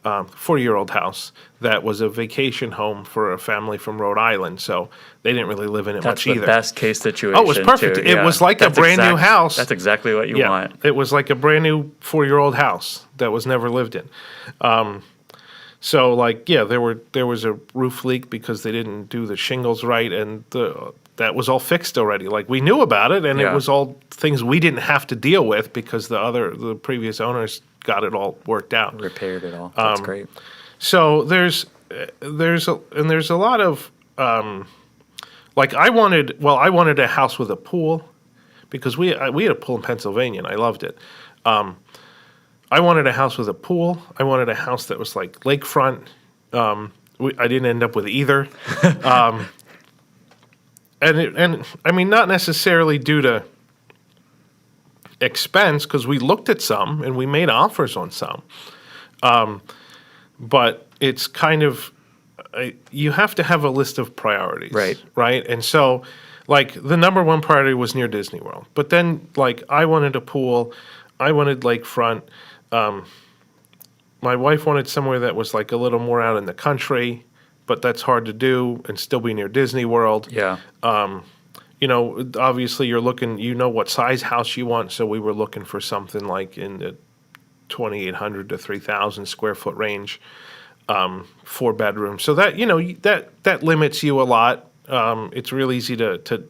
4-year-old house that was a vacation home for a family from Rhode Island. So they didn't really live in it That's much the either. best case situation. Oh, it was perfect. Too. It Yeah. was like a brand new house. That's exactly what you Yeah, want. it was like a brand new 4-year-old house that was never lived in. So there was a roof leak because they didn't do the shingles right, and that was all fixed already. Like we knew about it, and Yeah. it was all things we didn't have to deal with because the previous owners got it all worked out. Repaired it all. That's great. So there's a lot of I wanted a house with a pool because we had a pool in Pennsylvania and I loved it. I wanted a house with a pool. I wanted a house that was like lakefront. I didn't end up with either. And I mean, not necessarily due to expense, because we looked at some and we made offers on some. But it's kind of, you have to have a list of priorities. Right. Right? And so, the number one priority was near Disney World. But then, I wanted a pool. I wanted lakefront. My wife wanted somewhere that was, a little more out in the country, but that's hard to do and still be near Disney World. Yeah. Obviously you're looking, what size house you want. So we were looking for something like in the 2,800 to 3,000 square foot range, 4 bedrooms. So that, that limits you a lot. It's real easy to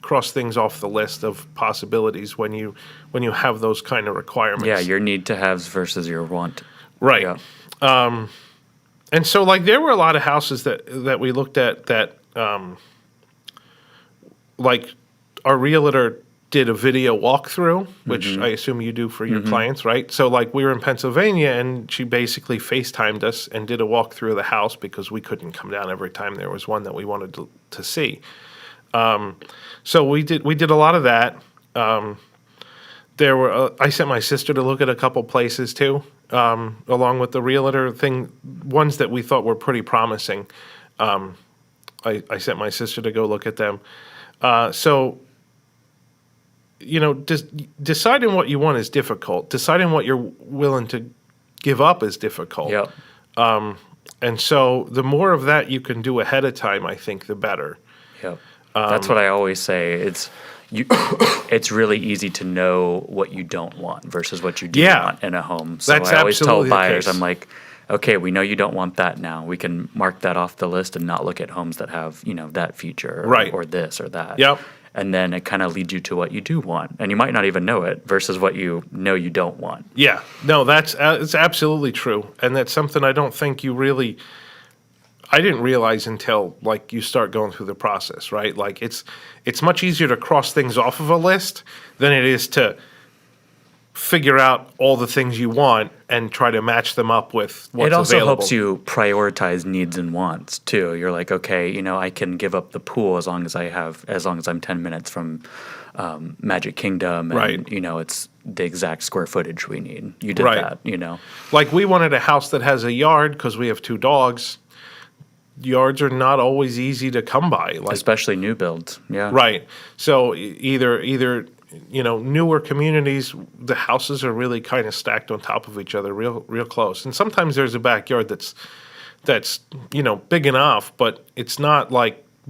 cross things off the list of possibilities when you have those kind of requirements. Yeah, your need to haves versus your want. Right. Yeah. And so, there were a lot of houses that we looked at that, our realtor did a video walkthrough, which I assume you do for your clients, right? So, we were in Pennsylvania, and she basically FaceTimed us and did a walkthrough of the house because we couldn't come down every time there was one that we wanted to see. So we did a lot of that. I sent my sister to look at a couple places too, along with the realtor ones that we thought were pretty promising. I sent my sister to go look at them. Deciding what you want is difficult. Deciding what you're willing to give up is difficult. Yep. And so the more of that you can do ahead of time, I think, the better. Yep. That's what I always say. It's really easy to know what you don't want versus what you do Yeah. want in a home. So That's I always tell absolutely the buyers, case. I'm like, okay, we know you don't want that now. We can mark that off the list and not look at homes that have, that feature Right. or this or that. Yep. And then it kind of leads you to what you do want. And you might not even know it versus what you know you don't want. Yeah, no, it's absolutely true, and that's something I don't think I didn't realize until you start going through the process, right? It's much easier to cross things off of a list than it is to figure out all the things you want and try to match them up with what's available. It also helps you prioritize needs and wants too. You're like, okay, I can give up the pool as long as I'm 10 minutes from Magic Kingdom, and Right. It's the exact square footage we need. You did Right. that. We wanted a house that has a yard because we have 2 dogs. Yards are not always easy to come by. Especially new builds. Yeah. Right. So either newer communities, the houses are really kind of stacked on top of each other, real close. And sometimes there's a backyard that's big enough, but it's not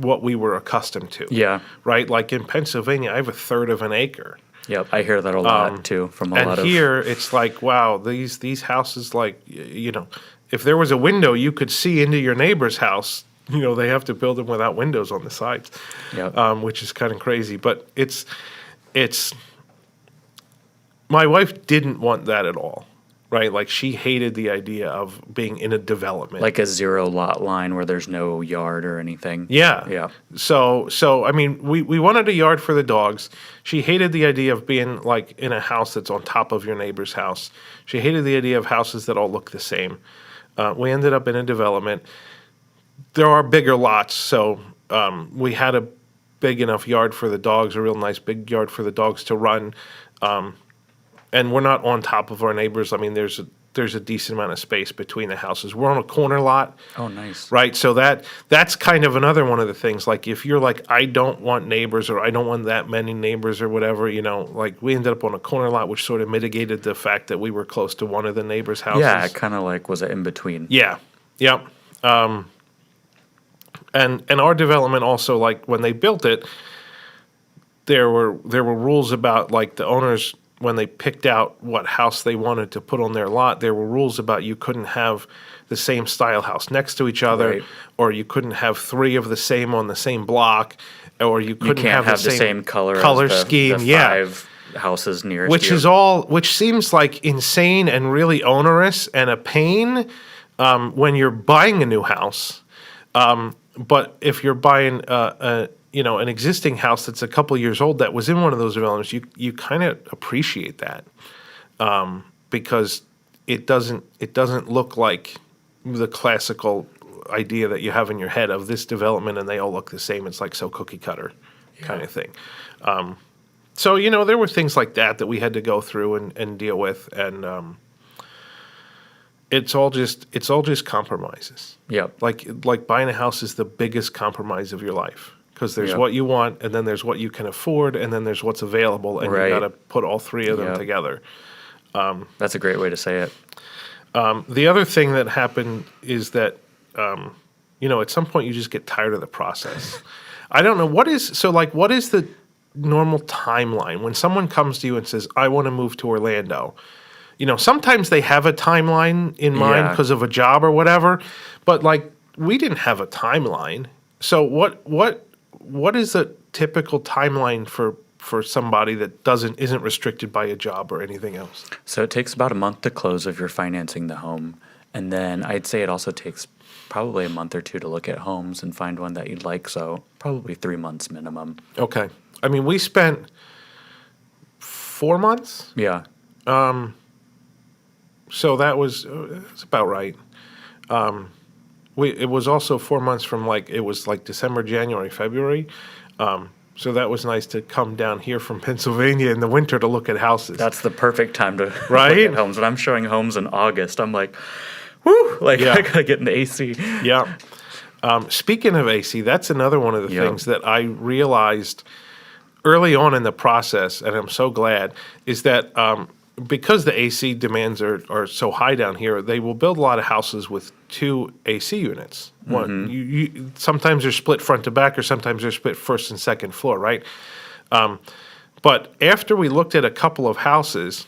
what we were accustomed to. Yeah. Right? Like in Pennsylvania, I have a third of an acre. Yep. I hear that a lot too from a lot And of. here it's like, wow, these houses, like, if there was a window you could see into your neighbor's house, they have to build them without windows on the sides, Yep. which is kind of crazy. But it's my wife didn't want that at all, right? Like she hated the idea of being in a development. Like a 0 lot line where there's no yard or anything. Yeah. Yeah. So I mean, we wanted a yard for the dogs. She hated the idea of being like in a house that's on top of your neighbor's house. She hated the idea of houses that all look the same. We ended up in a development. There are bigger lots, so we had a big enough yard for the dogs, a real nice big yard for the dogs to run. And we're not on top of our neighbors. I mean, there's a decent amount of space between the houses. We're on a corner lot. Oh, nice. Right, so that's kind of another one of the things. Like if you're like, I don't want neighbors, or I don't want that many neighbors, or whatever. Like we ended up on a corner lot, which sort of mitigated the fact that we were close to one of the neighbors' houses. Yeah, it kind of like was it in between. Yeah, yep. And our development also, like when they built it, there were rules about like the owners. When they picked out what house they wanted to put on their lot, there were rules about you couldn't have the same style house next to each other, Right. or you couldn't have 3 of the same on the same block, or you couldn't You can't have the same color as scheme. the Yeah, 5 houses nearest which you. is which seems like insane and really onerous and a pain when you're buying a new house. But if you're buying an existing house that's a couple years old that was in one of those developments, you kind of appreciate that because it doesn't look like the classical idea that you have in your head of this development and they all look the same. It's like so cookie cutter kind of thing. So there were things like that we had to go through and deal with, and it's all just compromises. Yep. Like buying a house is the biggest compromise of your life. Because there's Yep. what you want, and then there's what you can afford, and then there's what's available, and Right. you got to put all 3 of them Yep. together. That's a great way to say it. The other thing that happened is that, at some point you just get tired of the process. I don't know what is the normal timeline when someone comes to you and says, "I want to move to Orlando." Sometimes they have a timeline in mind Yeah. because of a job or whatever, but like we didn't have a timeline. So what is a typical timeline for somebody that isn't restricted by a job or anything else? So it takes about a month to close if you're financing the home. And then I'd say it also takes probably a month or 2 to look at homes and find one that you'd like. So probably 3 months minimum. Okay. I mean, we spent 4 months, Yeah. so that's about right. It was also 4 months from it was like December, January, February. So that was nice to come down here from Pennsylvania in the winter to look at houses. That's the perfect time to Right? look at homes. When I'm showing homes in August, I'm like, whoo, Yeah. I gotta get in the AC. Yeah. Speaking of AC, that's another one of the Yep. things that I realized early on in the process, and I'm so glad, is that because the AC demands are so high down here, they will build a lot of houses with 2 AC units. One, you sometimes they're split front to back, or sometimes they're split first and second floor, right? But after we looked at a couple of houses,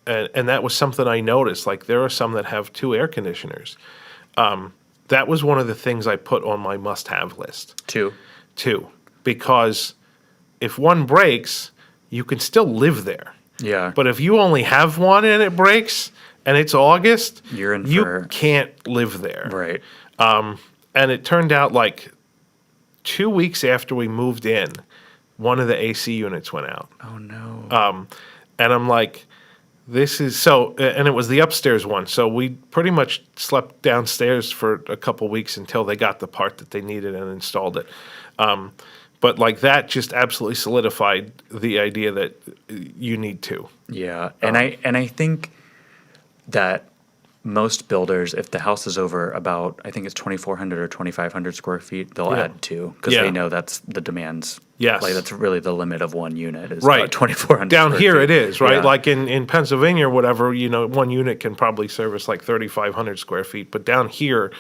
and that was something I noticed, like there are some that have 2 air conditioners. That was one of the things I put on my must-have list. 2. Because if one breaks, you can still live there. Yeah. But if you only have one and it breaks and it's August, You're in you for- can't live there. Right. And it turned out like 2 weeks after we moved in, one of the AC units went out. Oh no. And I'm like, this is so, and it was the upstairs one. So we pretty much slept downstairs for a couple weeks until they got the part that they needed and installed it. But like that just absolutely solidified the idea that you need to. Yeah, and I think that most builders, if the house is over about, I think it's 2,400 or 2,500 square feet, they'll Yeah. add 2 because Yeah. they know that's the demands. Yes. Like that's really the limit of one unit is Right. about 2,400 Down square here feet. it is, right? Yeah. Like in Pennsylvania or whatever, one unit can probably service like 3,500 square feet. But down here,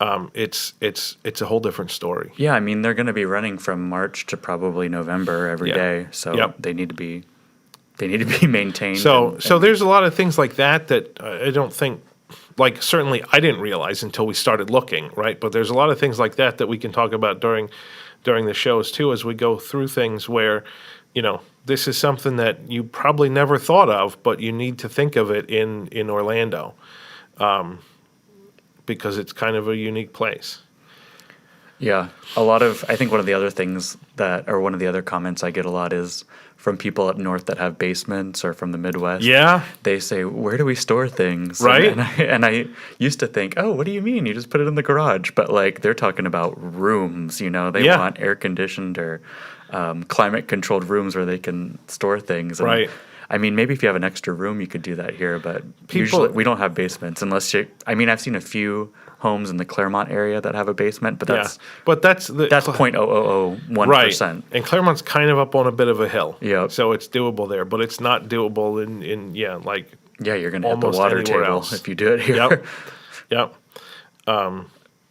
it's a whole different story. Yeah, I mean, they're going to be running from March to probably November every Yeah. day, so Yep. they need to be maintained. So and there's a lot of things like that I don't think, like, certainly I didn't realize until we started looking, right? But there's a lot of things like that we can talk about during the shows too, as we go through things where, this is something that you probably never thought of, but you need to think of it in Orlando, because it's kind of a unique place. Yeah, I think one of the other things one of the other comments I get a lot is from people up north that have basements or from the Midwest. Yeah. They say, where do we store things? Right. And I used to think, oh, what do you mean? You just put it in the garage. But like, they're talking about rooms, they Yeah. want air conditioned or climate controlled rooms where they can store things. And Right. I mean, maybe if you have an extra room, you could do that here, but People- usually we don't have basements unless I've seen a few homes in the Claremont area that have a basement, but that's But that's 0.0001%. Right. And Claremont's kind of up on a bit of a hill. Yep. So it's doable there, but it's not doable in like, Yeah, you're going to hit the almost water anywhere table else. if you do it here. Yep. Yep.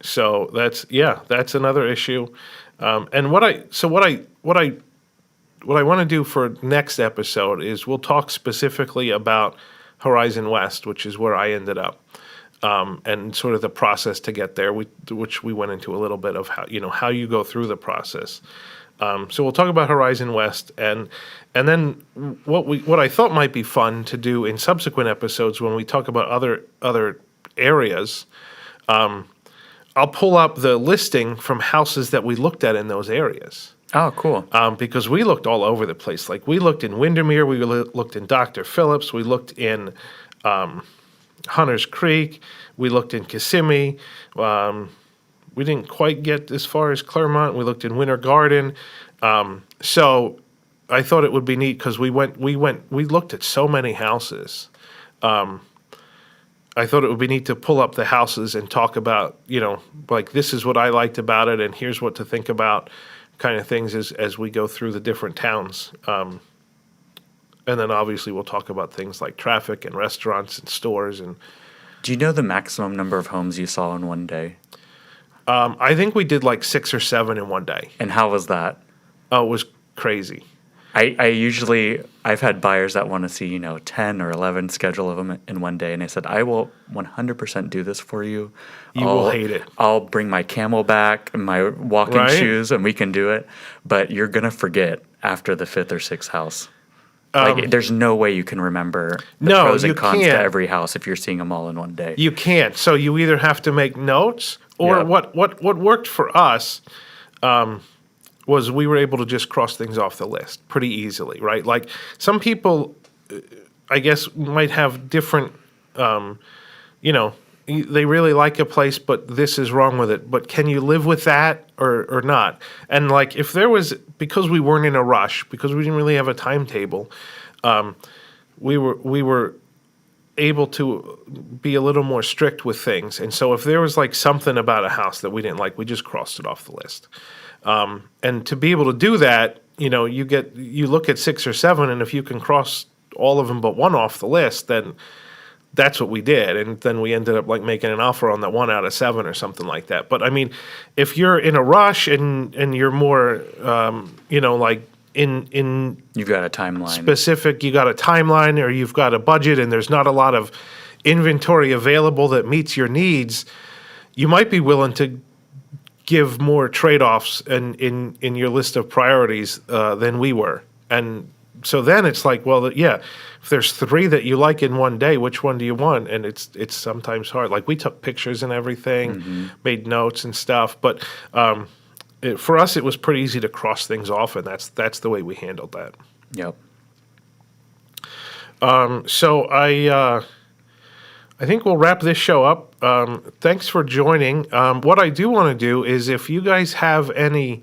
So that's another issue. And what I want to do for next episode is we'll talk specifically about Horizon West, which is where I ended up, and sort of the process to get there, which we went into a little bit of how you go through the process. So we'll talk about Horizon West, and then what I thought might be fun to do in subsequent episodes when we talk about other areas. I'll pull up the listing from houses that we looked at in those areas. Oh, cool. Because we looked all over the place. Like, we looked in Windermere, we looked in Dr. Phillips, we looked in Hunters Creek, we looked in Kissimmee. We didn't quite get as far as Claremont. We looked in Winter Garden. So I thought it would be neat because we looked at so many houses. I thought it would be neat to pull up the houses and talk about, like, this is what I liked about it, and here's what to think about, kind of things as we go through the different towns. And then obviously we'll talk about things like traffic and restaurants and stores. And Do you know the maximum number of homes you saw in one day? I think we did like 6 or 7 in one day. And how was that? Oh, it was crazy. I've had buyers that want to see, 10 or 11 schedule of them in one day. And I said, I will 100% do this for you. You will hate it. I'll bring my Camelback and my walking Right? shoes and we can do it. But you're going to forget after the 5th or 6th house. There's no way you can remember the No, pros and you cons can't. to every house if you're seeing them all in one day. You can't. So you either have to make notes, or Yep. what worked for us was we were able to just cross things off the list pretty easily, right? Like, some people, I guess, might have different, they really like a place, but this is wrong with it. But can you live with that or not? And like, if there was, because we weren't in a rush, because we didn't really have a timetable, we were able to be a little more strict with things. And so if there was like something about a house that we didn't like, we just crossed it off the list. And to be able to do that, you look at 6 or 7, and if you can cross all of them but one off the list, then that's what we did. And then we ended up like making an offer on that 1 out of 7 or something like that. But I mean, if you're in a rush and you're more, like in You've got a timeline. specific, you got a timeline or you've got a budget and there's not a lot of inventory available that meets your needs, you might be willing to give more trade-offs in your list of priorities than we were. And so then it's like, well, yeah, if there's 3 that you like in one day, which one do you want? And it's sometimes hard. Like, we took pictures and everything, made notes and stuff, but for us, it was pretty easy to cross things off, and that's the way we handled that. Yep. So I think we'll wrap this show up. Thanks for joining. What I do want to do is, if you guys have any,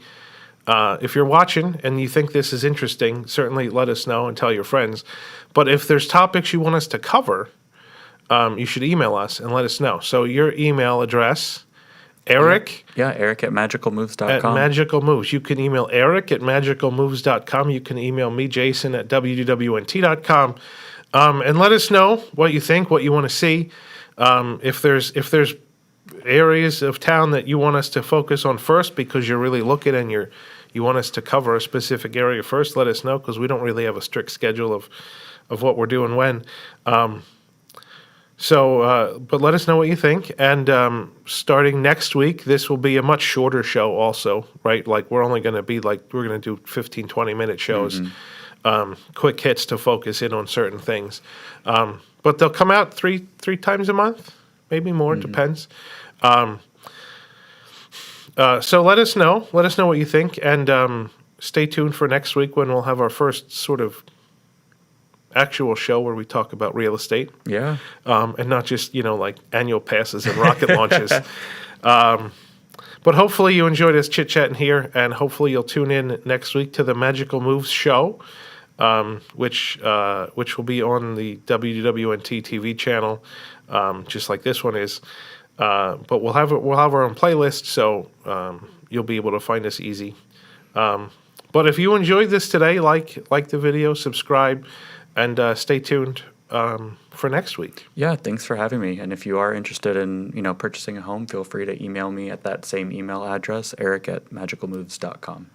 if you're watching and you think this is interesting, certainly let us know and tell your friends. But if there's topics you want us to cover, you should email us and let us know. So your email address, Eric. Yeah, Eric at magicalmoves.com. At Magical Moves. You can email Eric at magicalmoves.com. You can email me, Jason, at WDWNT.com. And let us know what you think, what you want to see. If there's areas of town that you want us to focus on first because you're really looking and you want us to cover a specific area first, let us know, because we don't really have a strict schedule of what we're doing when. But let us know what you think. And starting next week, this will be a much shorter show also, right? Like we're going to do 15, 20-minute shows, quick hits to focus in on certain things. But they'll come out three times a month, maybe more, depends. So let us know. Let us know what you think. And stay tuned for next week when we'll have our first sort of actual show where we talk about real estate. Yeah. And not just, like annual passes and rocket launches. But hopefully you enjoyed us chit-chatting here, and hopefully you'll tune in next week to the Magical Moves show, which will be on the WDWNT TV channel, just like this one is. But we'll have our own playlist, so you'll be able to find us easy. But if you enjoyed this today, like the video, subscribe, and stay tuned for next week. Yeah, thanks for having me. And if you are interested in, purchasing a home, feel free to email me at that same email address, eric@magicalmoves.com.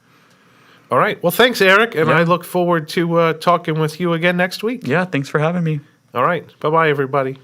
All right. Well, thanks, Eric, and Yeah. I look forward to talking with you again next week. Yeah, thanks for having me. All right. Bye-bye, everybody.